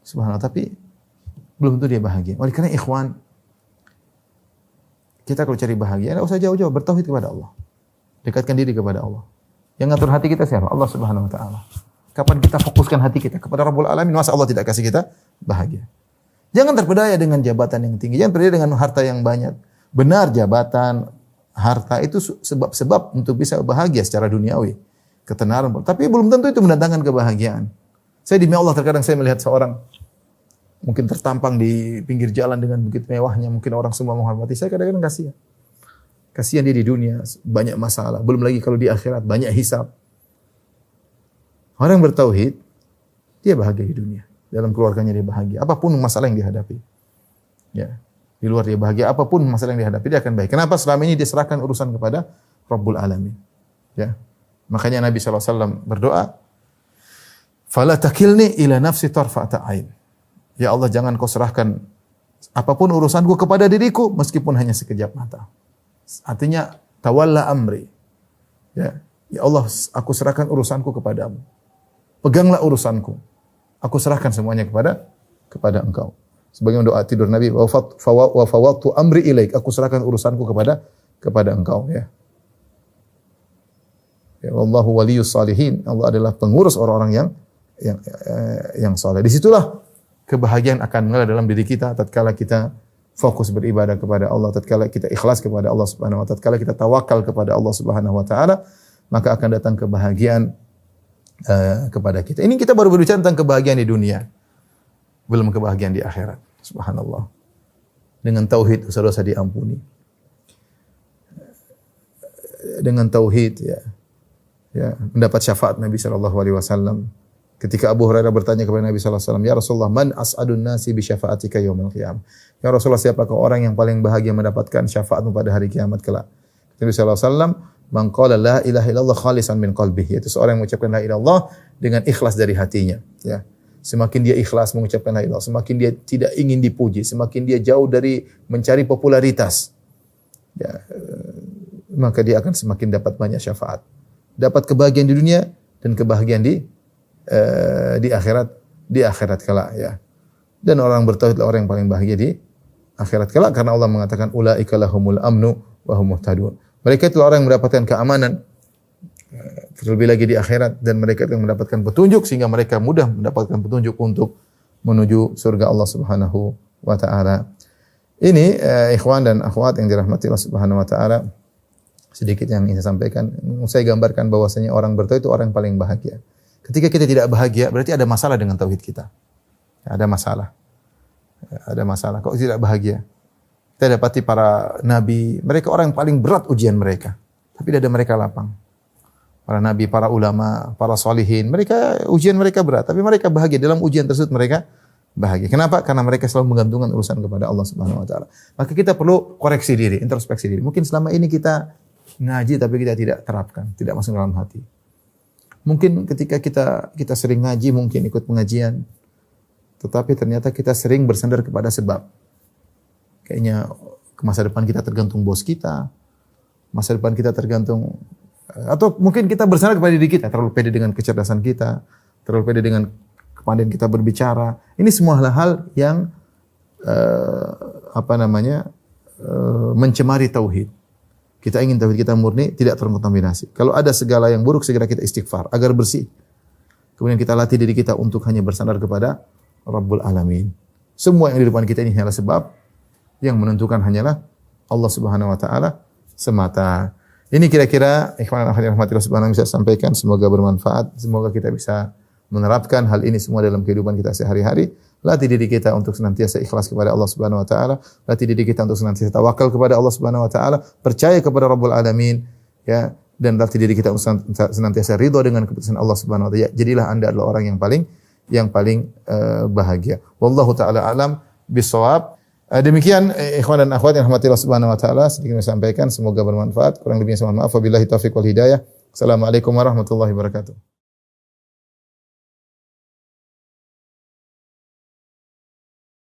subhanallah, tapi belum tentu dia bahagia. Oleh karena ikhwan, kita kalau cari bahagia, enggak usah jauh-jauh, bertauhid kepada Allah. Dekatkan diri kepada Allah. Yang ngatur hati kita siapa? Allah Subhanahu wa taala. Kapan kita fokuskan hati kita kepada Rabbul Alamin, masa Allah tidak kasih kita bahagia. Jangan terpedaya dengan jabatan yang tinggi, jangan terpedaya dengan harta yang banyak. Benar, jabatan, harta itu sebab-sebab untuk bisa bahagia secara duniawi, ketenaran, tapi belum tentu itu mendatangkan kebahagiaan. Saya demi Allah terkadang saya melihat seorang mungkin tertampang di pinggir jalan dengan begitu mewahnya, mungkin orang semua menghormati, saya kadang-kadang kasihan. Kasihan dia di dunia, banyak masalah, belum lagi kalau di akhirat banyak hisab. Orang yang bertauhid, dia bahagia di dunia. Dalam keluarganya dia bahagia. Apapun masalah yang dihadapi. Ya. Di luar dia bahagia. Apapun masalah yang dihadapi, dia akan baik. Kenapa? Selama ini dia serahkan urusan kepada Rabbul Alamin. Ya. Makanya Nabi SAW berdoa, "Fala takilni ila nafsi tarfa'ata ain." Ya Allah, jangan kau serahkan apapun urusanku kepada diriku, meskipun hanya sekejap mata. Artinya, tawalla amri. Ya. Ya Allah, aku serahkan urusanku kepadamu. Peganglah urusanku. Aku serahkan semuanya kepada Engkau. Sebagian doa tidur Nabi, wa fawwadtu amri ilaik. Aku serahkan urusanku kepada Engkau, ya. Ya, wallahu waliyus salihin. Allah adalah pengurus orang-orang yang saleh. Disitulah kebahagiaan akan mengalir dalam diri kita tatkala kita fokus beribadah kepada Allah, tatkala kita ikhlas kepada Allah Subhanahu wa taala, tatkala kita tawakal kepada Allah Subhanahu wa taala, maka akan datang kebahagiaan kepada kita. Ini kita baru berbicara tentang kebahagiaan di dunia, belum kebahagiaan di akhirat. Subhanallah. Dengan tauhid dosa-dosa diampuni. Dengan tauhid, ya mendapat syafaat Nabi sallallahu alaihi wasallam. Ketika Abu Hurairah bertanya kepada Nabi sallallahu alaihi wasallam, "Ya Rasulullah, man as'adun nasi bi syafaatika yaumil qiyamah?" Ya Rasulullah, siapakah orang yang paling bahagia mendapatkan syafaatmu pada hari kiamat kelak? Nabi sallallahu alaihi wasallam, "Man qala la ilaha illallah khalisan min qalbihi." Yaitu seorang yang mengucapkan la ilaha illallah dengan ikhlas dari hatinya, ya. Semakin dia ikhlas mengucapkan la ilaha illallah, semakin dia tidak ingin dipuji, semakin dia jauh dari mencari popularitas, ya, maka dia akan semakin dapat banyak syafaat. Dapat kebahagiaan di dunia dan kebahagiaan di akhirat kelak, ya. Dan orang bertauhid adalah orang yang paling bahagia di akhirat kelak, karena Allah mengatakan ulaika lahumul amnu wa hum muhtadun. Mereka itu orang yang mendapatkan keamanan, terlebih lagi di akhirat, dan mereka yang mendapatkan petunjuk sehingga mereka mudah mendapatkan petunjuk untuk menuju surga Allah Subhanahu wa taala. Ini ikhwan dan akhwat yang dirahmati Allah Subhanahu wa taala, sedikit yang ingin saya sampaikan. Saya gambarkan bahwasanya orang bertauhid itu orang yang paling bahagia. Ketika kita tidak bahagia, berarti ada masalah dengan tauhid kita. Ada masalah. Ada masalah. Kok tidak bahagia? Kita dapati para nabi, mereka orang yang paling berat ujian mereka. Tapi dada mereka lapang. Para nabi, para ulama, para solihin, mereka ujian mereka berat. Tapi mereka bahagia. Dalam ujian tersebut mereka bahagia. Kenapa? Karena mereka selalu menggantungkan urusan kepada Allah Subhanahu wa taala. Maka kita perlu koreksi diri, introspeksi diri. Mungkin selama ini kita ngaji tapi kita tidak terapkan, tidak masuk dalam hati. Mungkin ketika kita sering ngaji, mungkin ikut pengajian, tetapi ternyata kita sering bersandar kepada sebab. Kayaknya masa depan kita tergantung bos kita, masa depan kita tergantung, atau mungkin kita bersandar kepada diri kita, terlalu pede dengan kecerdasan kita, terlalu pede dengan kepandaian kita berbicara. Ini semua hal-hal yang mencemari tauhid. Kita ingin tauhid kita murni, tidak terkontaminasi. Kalau ada segala yang buruk, segera kita istighfar agar bersih. Kemudian kita latih diri kita untuk hanya bersandar kepada Rabbul Alamin. Semua yang di depan kita ini hanyalah sebab, yang menentukan hanyalah Allah Subhanahu wa taala semata. Ini kira-kira ikhwan dan akhwat yang rahmatillah subhanahu bisa sampaikan, semoga bermanfaat, semoga kita bisa menerapkan hal ini semua dalam kehidupan kita sehari-hari. Latih diri kita untuk senantiasa ikhlas kepada Allah Subhanahu wa taala, latih diri kita untuk senantiasa tawakal kepada Allah Subhanahu wa taala, percaya kepada Rabbul Alamin, ya, dan latih diri kita untuk senantiasa ridha dengan keputusan Allah Subhanahu wa taala. Jadilah Anda adalah orang yang paling bahagia. Wallahu taala alam bisawab. Demikian ikhwan dan akhwat yang rahmatillah subhanahu wa taala, sedikit saya sampaikan, semoga bermanfaat. Kurang lebihnya saya mohon maaf. Wabillahi taufiq wal hidayah. Assalamualaikum warahmatullahi wabarakatuh.